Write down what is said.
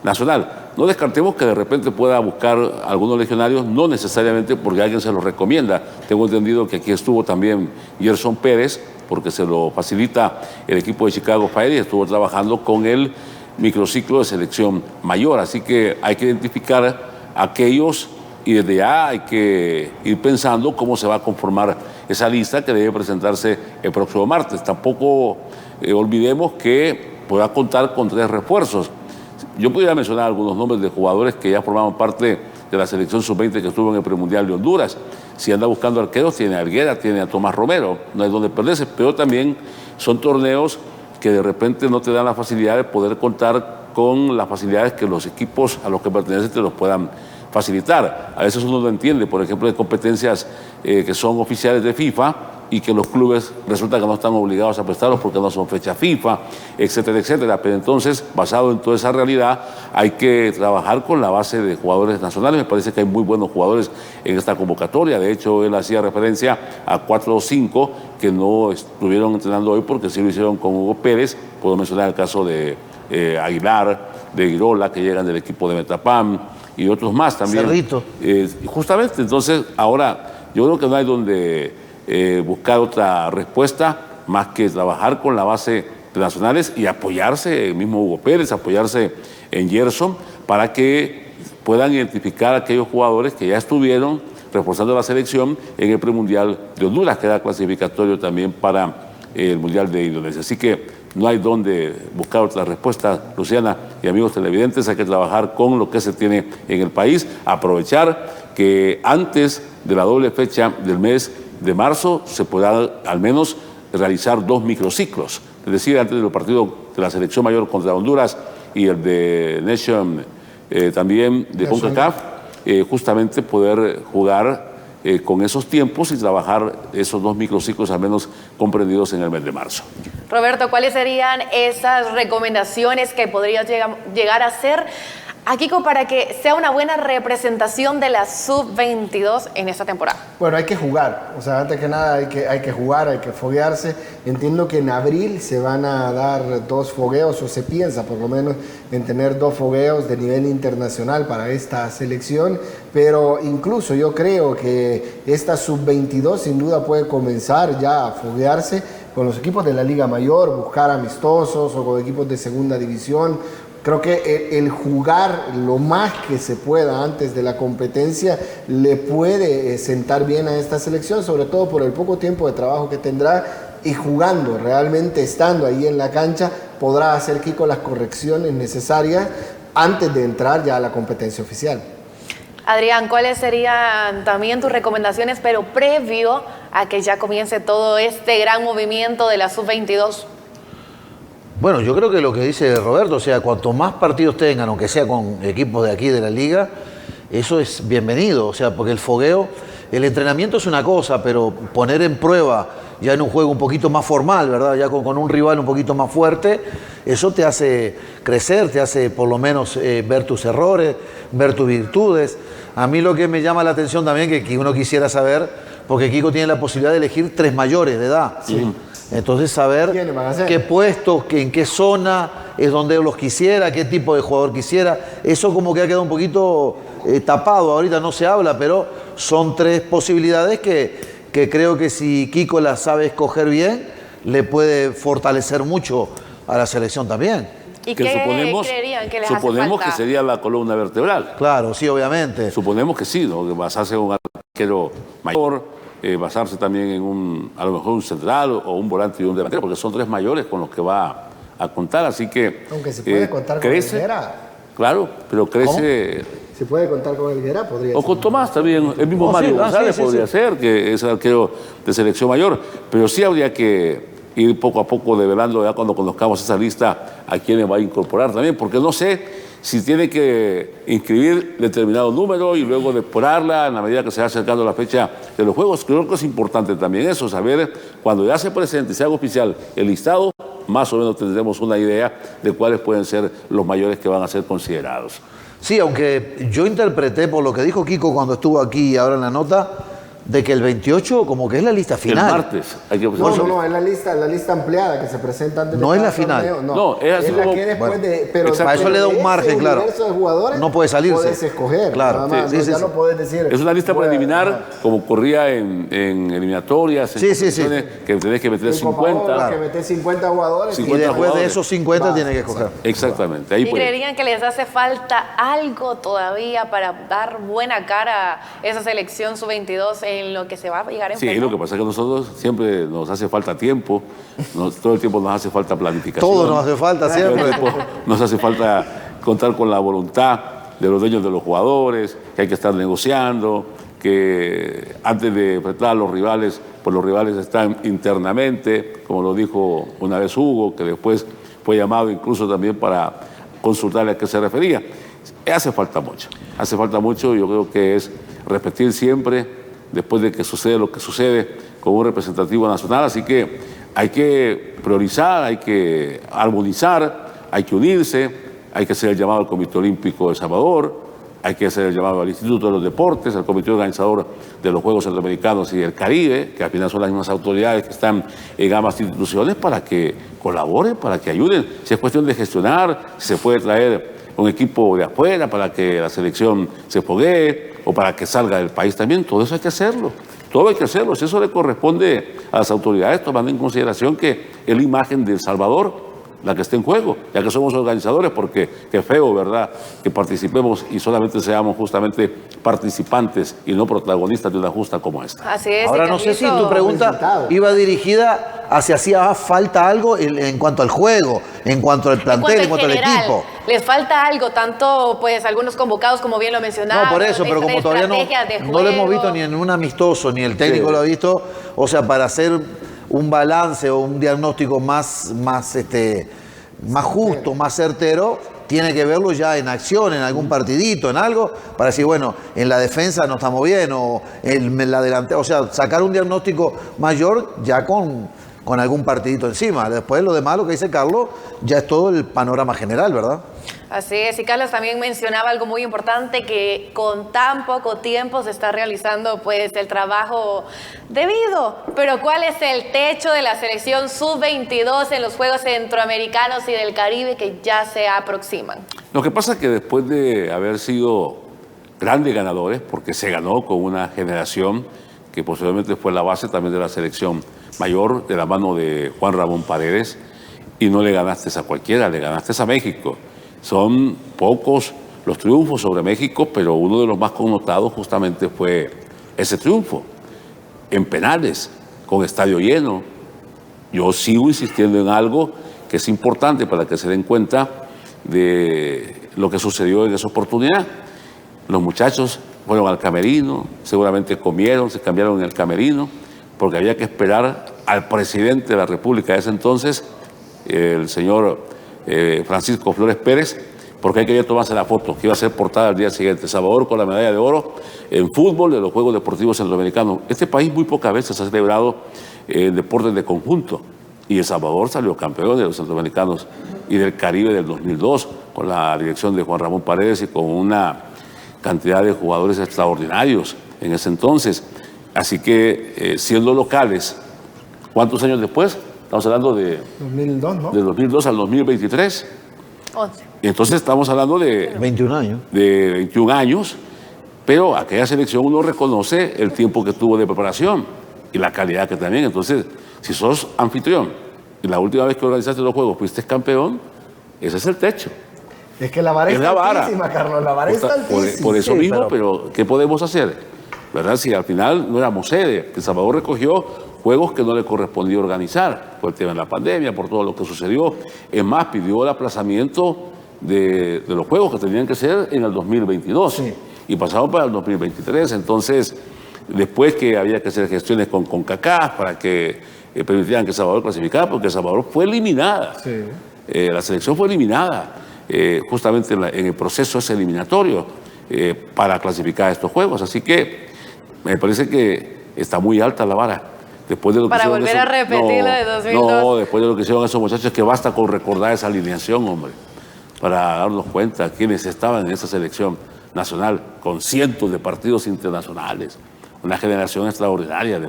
nacional. No descartemos que de repente pueda buscar algunos legionarios, no necesariamente porque alguien se los recomienda. Tengo entendido que aquí estuvo también Gerson Pérez, porque se lo facilita el equipo de Chicago Fire y estuvo trabajando con el microciclo de selección mayor. Así que hay que identificar a aquellos y desde ya hay que ir pensando cómo se va a conformar esa lista que debe presentarse el próximo martes. Tampoco olvidemos que podrá contar con 3 refuerzos. Yo pudiera mencionar algunos nombres de jugadores que ya formaban parte de la selección sub-20 que estuvo en el premundial de Honduras. Si anda buscando arqueros, tiene a Alguera, tiene a Tomás Romero, no hay donde perderse, pero también son torneos que de repente no te dan la facilidad de poder contar con las facilidades que los equipos a los que pertenecen te los puedan facilitar. A veces uno no entiende, por ejemplo, de competencias que son oficiales de FIFA y que los clubes resulta que no están obligados a prestarlos porque no son fecha FIFA, etcétera, etcétera. Pero entonces, basado en toda esa realidad, hay que trabajar con la base de jugadores nacionales. Me parece que hay muy buenos jugadores en esta convocatoria. De hecho, él hacía referencia a 4 o 5 que no estuvieron entrenando hoy porque sí lo hicieron con Hugo Pérez. Puedo mencionar el caso de Aguilar, de Girola, que llegan del equipo de Metapam, y otros más también. Cerrito. Justamente, entonces, ahora, yo creo que no hay donde buscar otra respuesta más que trabajar con la base de nacionales y apoyarse, el mismo Hugo Pérez, apoyarse en Gerson, para que puedan identificar a aquellos jugadores que ya estuvieron reforzando la selección en el premundial de Honduras, que era clasificatorio también para el mundial de Indonesia. Así que no hay donde buscar otra respuesta, Luciana y amigos televidentes. Hay que trabajar con lo que se tiene en el país, aprovechar que antes de la doble fecha del mes de marzo se pueda al menos realizar 2 microciclos, es decir, antes del partido de la selección mayor contra Honduras y el de Nation también de CONCACAF, justamente poder jugar con esos tiempos y trabajar esos 2 microciclos al menos comprendidos en el mes de marzo. Roberto, ¿cuáles serían esas recomendaciones que podría llegar a hacer a Kiko para que sea una buena representación de la sub-22 en esta temporada? Bueno, hay que jugar, o sea, antes que nada hay que jugar, hay que foguearse. Entiendo que en abril se van a dar 2 fogueos, o se piensa por lo menos en tener 2 fogueos de nivel internacional para esta selección, pero incluso yo creo que esta sub-22 sin duda puede comenzar ya a foguearse con los equipos de la Liga Mayor, buscar amistosos o con equipos de segunda división. Creo que el jugar lo más que se pueda antes de la competencia le puede sentar bien a esta selección, sobre todo por el poco tiempo de trabajo que tendrá, y jugando, realmente estando ahí en la cancha, podrá hacer Kiko las correcciones necesarias antes de entrar ya a la competencia oficial. Adrián, ¿cuáles serían también tus recomendaciones, pero previo a que ya comience todo este gran movimiento de la sub-22? Bueno, yo creo que lo que dice Roberto, o sea, cuanto más partidos tengan, aunque sea con equipos de aquí de la liga, eso es bienvenido, o sea, porque el fogueo, el entrenamiento es una cosa, pero poner en prueba ya en un juego un poquito más formal, ¿verdad? Ya con un rival un poquito más fuerte, eso te hace crecer, te hace por lo menos ver tus errores, ver tus virtudes. A mí lo que me llama la atención también, que uno quisiera saber, porque Kiko tiene la posibilidad de elegir 3 mayores de edad. Sí. Entonces saber qué puestos, en qué zona es donde los quisiera, qué tipo de jugador quisiera. Eso como que ha quedado un poquito tapado, ahorita no se habla, pero son 3 posibilidades que creo que si Kiko las sabe escoger bien, le puede fortalecer mucho a la selección también. ¿Y qué creerían que les hace falta? Que sería la columna vertebral. Claro, sí, obviamente. Suponemos que sí, ¿no? Que basarse en un arquero mayor, basarse también en a lo mejor un central o un volante y un delantero, porque son 3 mayores con los que va a contar, así que... Aunque se puede contar con Helguera. Claro, pero crece... ¿Cómo? Se puede contar con Helguera, podría ser. O con Tomás también, el mismo Mario González podría ser, que es el arquero de selección mayor, pero sí habría que ir poco a poco develando ya cuando conozcamos esa lista a quienes va a incorporar también, porque no sé si tiene que inscribir determinado número y luego depurarla en la medida que se va acercando la fecha de los juegos. Creo que es importante también eso, saber cuando ya se presente y se haga oficial el listado, más o menos tendremos una idea de cuáles pueden ser los mayores que van a ser considerados. Sí, aunque yo interpreté por lo que dijo Kiko cuando estuvo aquí ahora en la nota, de que el 28 como que es la lista final. El martes. Hay que No, es la lista ampliada que se presenta antes de No es cada la final. torneo. No, es así la como- que después bueno, de... Pero exacto. Para eso le da un ese margen, claro. universo de jugadores No puede salirse. puedes escoger. Claro. Nada más, Sí, ¿no? sí, Ya sí. no puedes decir... Es una lista voy a- preliminar, ajá. como ocurría en eliminatorias, en Sí, sí, sí. competiciones, que tenés que meter En Copa 50. Oro, que metes 50 jugadores. 50 Y después de jugadores. esos 50 tiene que escoger. Exactamente. Ahí ¿Y puede. creerían que les hace falta algo todavía para dar buena cara a esa selección sub-22 en lo que se va a llegar a Sí, enfrentar? lo que pasa es que a nosotros siempre nos hace falta tiempo, todo el tiempo nos hace falta planificación. Todo nos hace falta Todo el siempre. tiempo nos hace falta contar con la voluntad de los dueños de los jugadores, que hay que estar negociando, que antes de enfrentar a los rivales, pues los rivales están internamente, como lo dijo una vez Hugo, que después fue llamado incluso también para consultarle a qué se refería. Hace falta mucho, yo creo que es repetir siempre, después de que sucede lo que sucede, con un representativo nacional, así que hay que priorizar, hay que armonizar, hay que unirse, hay que hacer el llamado al Comité Olímpico de El Salvador, hay que hacer el llamado al Instituto de los Deportes, al Comité Organizador de los Juegos Centroamericanos y del Caribe, que al final son las mismas autoridades que están en ambas instituciones, para que colaboren, para que ayuden. Si es cuestión de gestionar, si se puede traer un equipo de afuera para que la selección se foguee o para que salga del país también, todo eso hay que hacerlo. Todo hay que hacerlo. Si eso le corresponde a las autoridades, tomando en consideración que es la imagen de El Salvador la que está en juego, ya que somos organizadores, porque qué feo, ¿verdad?, que participemos y solamente seamos justamente participantes y no protagonistas de una justa como esta. Así es. Ahora y no sé si Carlito, tu pregunta Resultado. iba dirigida hacia si falta algo en cuanto al juego, en cuanto al plantel, en cuanto al general, equipo. les falta algo, tanto pues algunos convocados, como bien lo mencionaba. No, por eso, pero como todavía no lo hemos visto ni en un amistoso, ni el técnico Sí. lo ha visto, o sea, para hacer un balance o un diagnóstico más justo, más certero, tiene que verlo ya en acción, en algún partidito, en algo, para decir, bueno, en la defensa no estamos bien, o en la delantera, o sea, sacar un diagnóstico mayor ya con algún partidito encima. Después lo demás, lo que dice Carlos, ya es todo el panorama general, ¿verdad? Así es, y Carlos también mencionaba algo muy importante, que con tan poco tiempo se está realizando pues el trabajo debido. Pero ¿cuál es el techo de la selección sub-22 en los Juegos Centroamericanos y del Caribe que ya se aproximan? Lo que pasa es que después de haber sido grandes ganadores, porque se ganó con una generación que posiblemente fue la base también de la selección mayor, de la mano de Juan Ramón Paredes, y no le ganaste a cualquiera, le ganaste a México. Son pocos los triunfos sobre México, pero uno de los más connotados justamente fue ese triunfo, en penales, con estadio lleno. Yo sigo insistiendo en algo que es importante para que se den cuenta de lo que sucedió en esa oportunidad. Los muchachos fueron al camerino, seguramente comieron, se cambiaron en el camerino, porque había que esperar al presidente de la República de ese entonces, el señor Francisco Flores Pérez, porque ahí quería tomarse la foto, que iba a ser portada al día siguiente. Salvador con la medalla de oro en fútbol de los Juegos Deportivos Centroamericanos. Este país muy pocas veces ha celebrado deportes de conjunto, y El Salvador salió campeón de los Centroamericanos y del Caribe del 2002, con la dirección de Juan Ramón Paredes y con una cantidad de jugadores extraordinarios en ese entonces. Así que, siendo locales, ¿cuántos años después? Estamos hablando de 2002, ¿no? del 2002 al 2023. 11. Entonces estamos hablando de 21 años. 21 años, pero aquella selección uno reconoce el tiempo que tuvo de preparación y la calidad que también. Entonces, si sos anfitrión y la última vez que organizaste los juegos fuiste campeón, ese es el techo. Es que la vara Es es la vara. altísima, Carlos, la vara está altísima. Por eso Sí, mismo, pero ¿qué podemos hacer? ¿Verdad? Si al final no éramos sede, El Salvador recogió juegos que no le correspondía organizar por el tema de la pandemia, por todo lo que sucedió. Es más, pidió el aplazamiento de los juegos que tenían que ser en el 2022 Sí. y pasaron para el 2023. Entonces, después que había que hacer gestiones con CONCACAF para que permitieran que El Salvador clasificara, porque El Salvador fue eliminada. Sí. La selección fue eliminada justamente en el proceso ese eliminatorio para clasificar estos juegos. Así que me parece que está muy alta la vara. Después de lo que Para hicieron volver a repetir la de 2002. No, después de lo que hicieron esos muchachos, que basta con recordar esa alineación, hombre, para darnos cuenta quiénes estaban en esa selección nacional, con cientos de partidos internacionales. una generación extraordinaria de